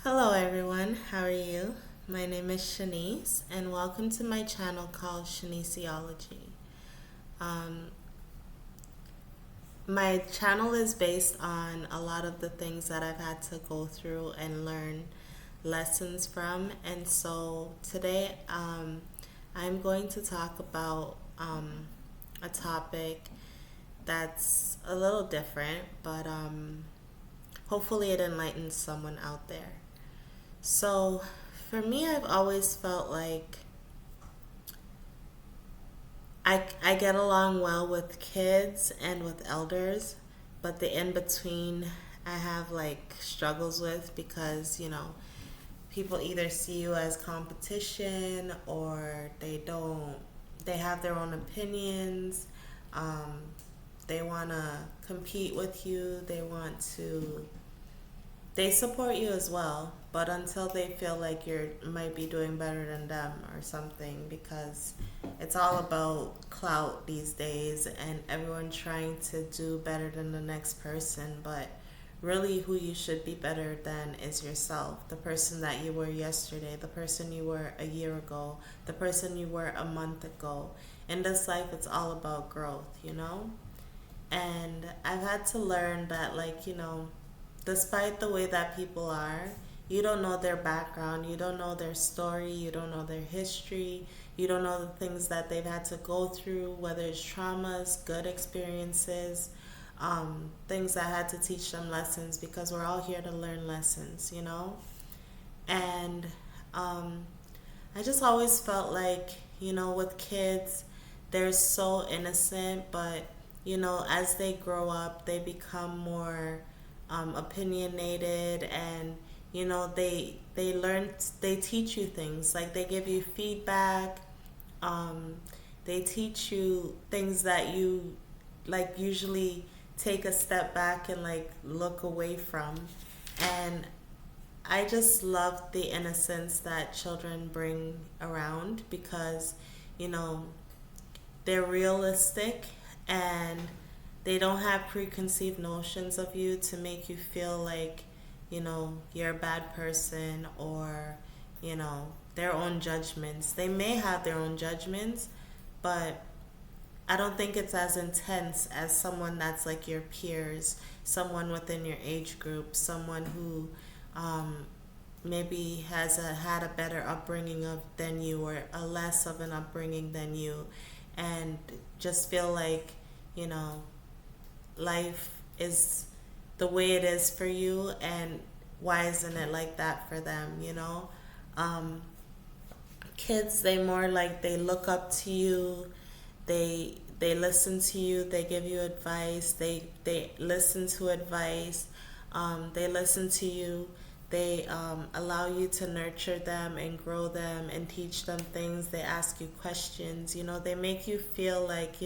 Hello everyone, how are you? My name is Shanice and welcome to my channel called Shaniceology. Um, my channel is based on a lot of the things that I've had to go through and learn lessons from, and so today I'm going to talk about a topic that's a little different, but hopefully it enlightens someone out there. So, for me, I've always felt like I get along well with kids and with elders, but the in between I have like struggles with because, people either see you as competition or they have their own opinions. Um, they want to compete with you, they support you as well, but until they feel like you might be doing better than them or something, because it's all about clout these days and everyone trying to do better than the next person, but really who you should be better than is yourself. The person that you were yesterday, the person you were a year ago, the person you were a month ago. In this life, it's all about growth. And I've had to learn that, like, despite the way that people are, you don't know their background, you don't know their story, you don't know their history, you don't know the things that they've had to go through, whether it's traumas, good experiences, things that had to teach them lessons, because we're all here to learn lessons. And um, I just always felt like, with kids, they're so innocent, but, as they grow up, they become more opinionated, and, they teach you things. Like, they give you feedback, um, they teach you things that you, like, usually take a step back and, like, look away from. And I just love the innocence that children bring around because, you know, they're realistic and they don't have preconceived notions of you to make you feel like, you're a bad person, or, their own judgments. They may have their own judgments, but I don't think it's as intense as someone that's like your peers, someone within your age group, someone who um, maybe had a better upbringing than you, or a less of an upbringing than you, and just feel like, you know, life is the way it is for you, and why isn't it like that for them? Um, Kids, they look up to you, they listen to you, they give you advice, they listen to advice, they listen to you, they allow you to nurture them and grow them and teach them things, they ask you questions, they make you feel like,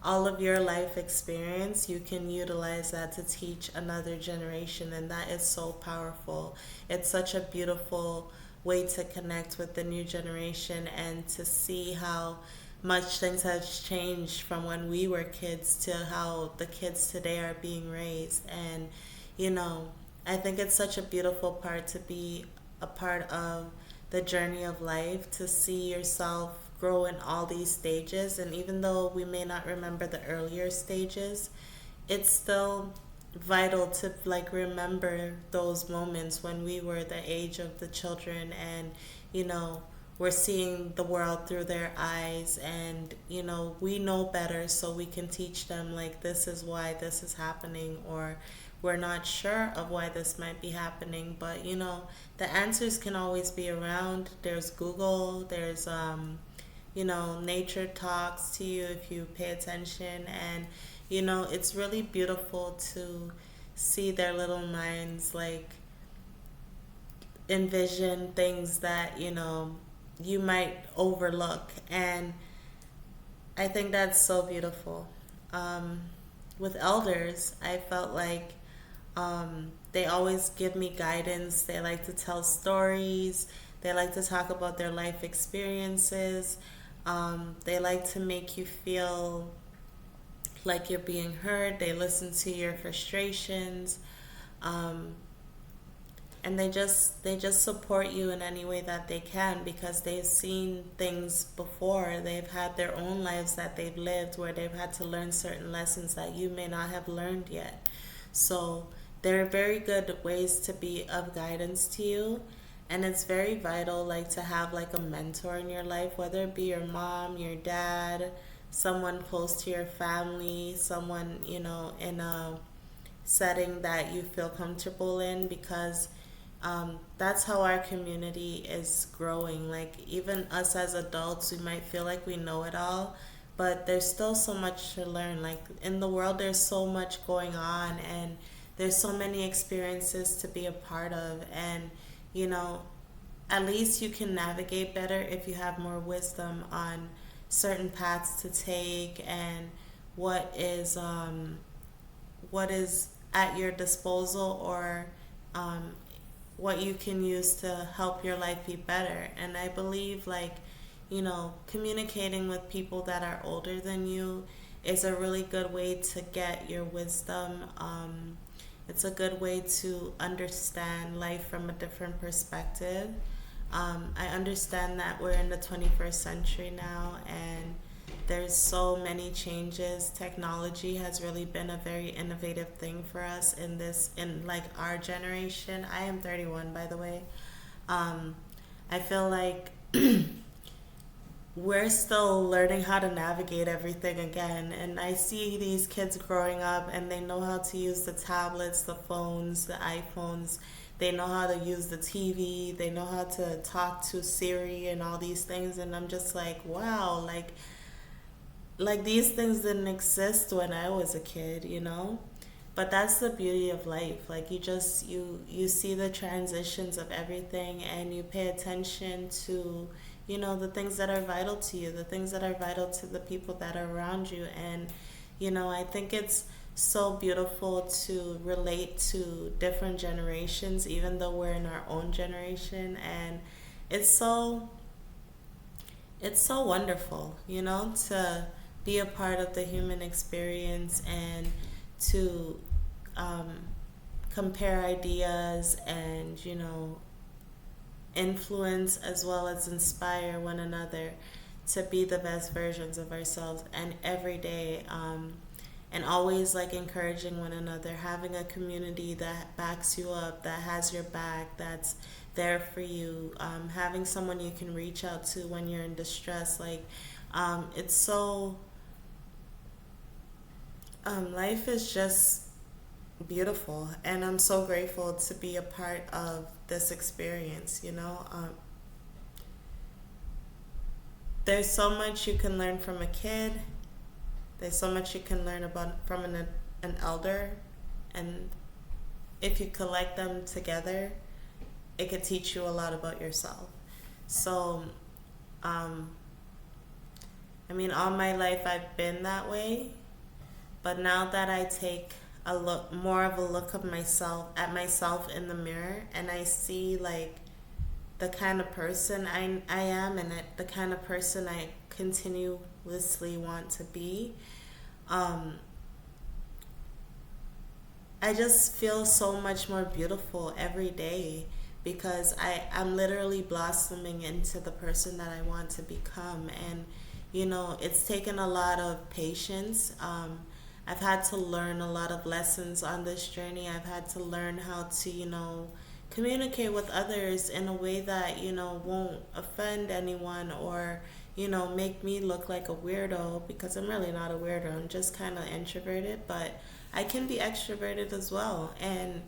all of your life experience, you can utilize that to teach another generation, and that is so powerful. It's such a beautiful way to connect with the new generation and to see how much things have changed from when we were kids to how the kids today are being raised. And, you know, I think it's such a beautiful part to be a part of the journey of life, to see yourself grow in all these stages. And even though we may not remember the earlier stages, it's still vital to like remember those moments when we were the age of the children, and you know we're seeing the world through their eyes, and we know better, so we can teach them, like, this is why this is happening, or we're not sure of why this might be happening, but the answers can always be around. There's Google, there's nature talks to you if you pay attention, and it's really beautiful to see their little minds, like, envision things that you might overlook, and I think that's so beautiful. um, with elders, I felt like they always give me guidance. They like to tell stories, they like to talk about their life experiences, they like to make you feel like you're being heard. They listen to your frustrations. Um, and they just support you in any way that they can because they've seen things before. They've had their own lives that they've lived where they've had to learn certain lessons that you may not have learned yet. So they're very good ways to be of guidance to you. And it's very vital like to have like a mentor in your life, whether it be your mom, your dad, someone close to your family, someone, in a setting that you feel comfortable in, because that's how our community is growing. Like, even us as adults, we might feel like we know it all, but there's still so much to learn. Like, in the world, there's so much going on, and there's so many experiences to be a part of. And, you know, at least you can navigate better if you have more wisdom on certain paths to take and what is at your disposal, or um, what you can use to help your life be better. And I believe, like, communicating with people that are older than you is a really good way to get your wisdom. It's a good way to understand life from a different perspective. I understand that we're in the 21st century now, and there's so many changes. Technology has really been a very innovative thing for us in like our generation. I am 31, by the way. I feel like we're still learning how to navigate everything again. And I see these kids growing up and they know how to use the tablets, the phones, the iPhones. They know how to use the TV. They know how to talk to Siri and all these things. And I'm just like, wow, like these things didn't exist when I was a kid. But that's the beauty of life. Like, you see the transitions of everything, and you pay attention to the things that are vital to you, the things that are vital to the people that are around you. And I think it's so beautiful to relate to different generations, even though we're in our own generation. And it's so wonderful, to be a part of the human experience, and to um, compare ideas, and influence as well as inspire one another to be the best versions of ourselves. And every day, and always like encouraging one another, having a community that backs you up, that has your back, that's there for you, having someone you can reach out to when you're in distress. Like, it's so life is just beautiful, and I'm so grateful to be a part of this experience. There's so much you can learn from a kid. There's so much you can learn from an elder, and if you collect them together, it could teach you a lot about yourself. So, I mean, all my life I've been that way, but now that I take more of a look of myself in the mirror, and I see like the kind of person I am, and the kind of person I continuously want to be, I just feel so much more beautiful every day, because I'm literally blossoming into the person that I want to become. And it's taken a lot of patience. I've had to learn a lot of lessons on this journey. I've had to learn how to, communicate with others in a way that, won't offend anyone, or, make me look like a weirdo, because I'm really not a weirdo. I'm just kind of introverted, but I can be extroverted as well. And,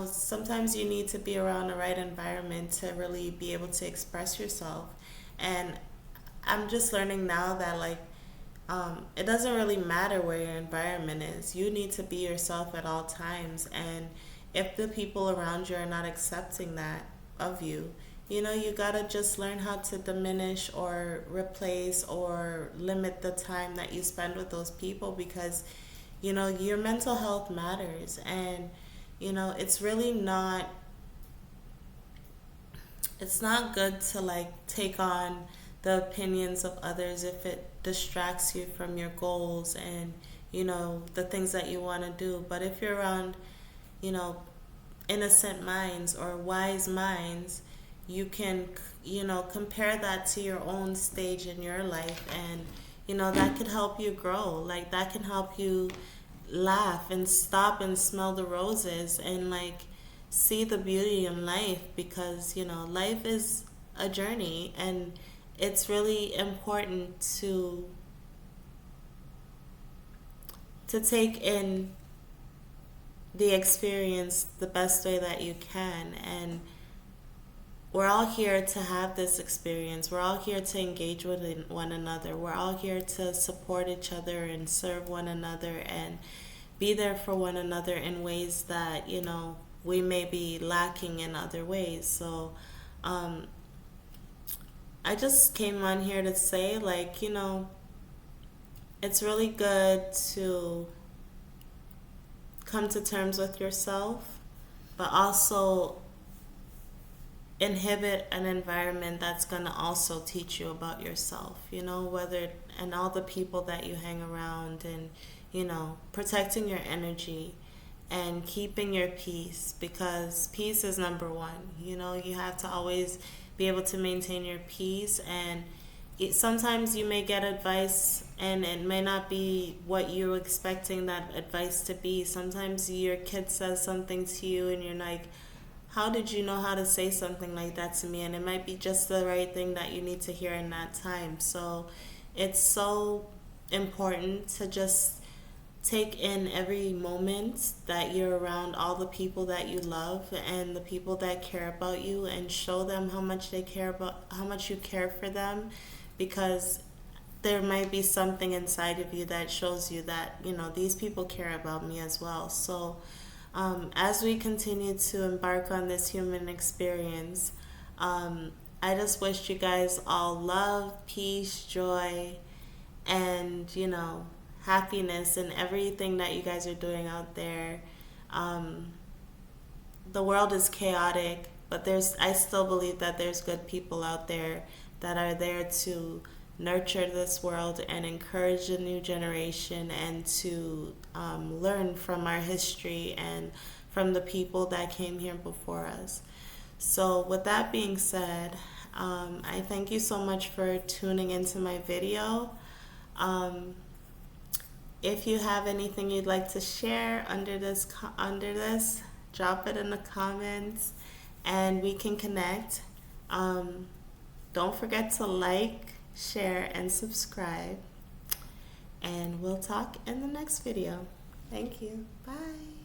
sometimes you need to be around the right environment to really be able to express yourself. And I'm just learning now that, like, it doesn't really matter where your environment is. You need to be yourself at all times. And if the people around you are not accepting that of you, you gotta just learn how to diminish or replace or limit the time that you spend with those people, because, your mental health matters. And, it's really it's not good to like take on the opinions of others if it distracts you from your goals and the things that you want to do. But if you're around innocent minds or wise minds, you can, compare that to your own stage in your life, and, that could help you grow. Like, that can help you laugh and stop and smell the roses and, like, see the beauty in life, because, life is a journey, and it's really important to take in the experience the best way that you can. And we're all here to have this experience. We're all here to engage with one another. We're all here to support each other and serve one another and be there for one another in ways that, we may be lacking in other ways. So, I just came on here to say, like, it's really good to come to terms with yourself, but also inhibit an environment that's going to also teach you about yourself, whether, and all the people that you hang around, and, protecting your energy and keeping your peace, because peace is number one. You have to always be able to maintain your peace, and sometimes you may get advice and it may not be what you're expecting that advice to be. Sometimes your kid says something to you and you're like, how did you know how to say something like that to me? And it might be just the right thing that you need to hear in that time. So it's so important to just take in every moment that you're around all the people that you love and the people that care about you, and show them how much how much you care for them, because there might be something inside of you that shows you that, these people care about me as well. So as we continue to embark on this human experience, I just wish you guys all love, peace, joy, and, happiness in everything that you guys are doing out there. The world is chaotic, but I still believe that there's good people out there that are there to nurture this world and encourage a new generation, and to learn from our history and from the people that came here before us. So with that being said, I thank you so much for tuning into my video. If you have anything you'd like to share under this, drop it in the comments and we can connect. Don't forget to like, share, and subscribe. And we'll talk in the next video. Thank you. Bye.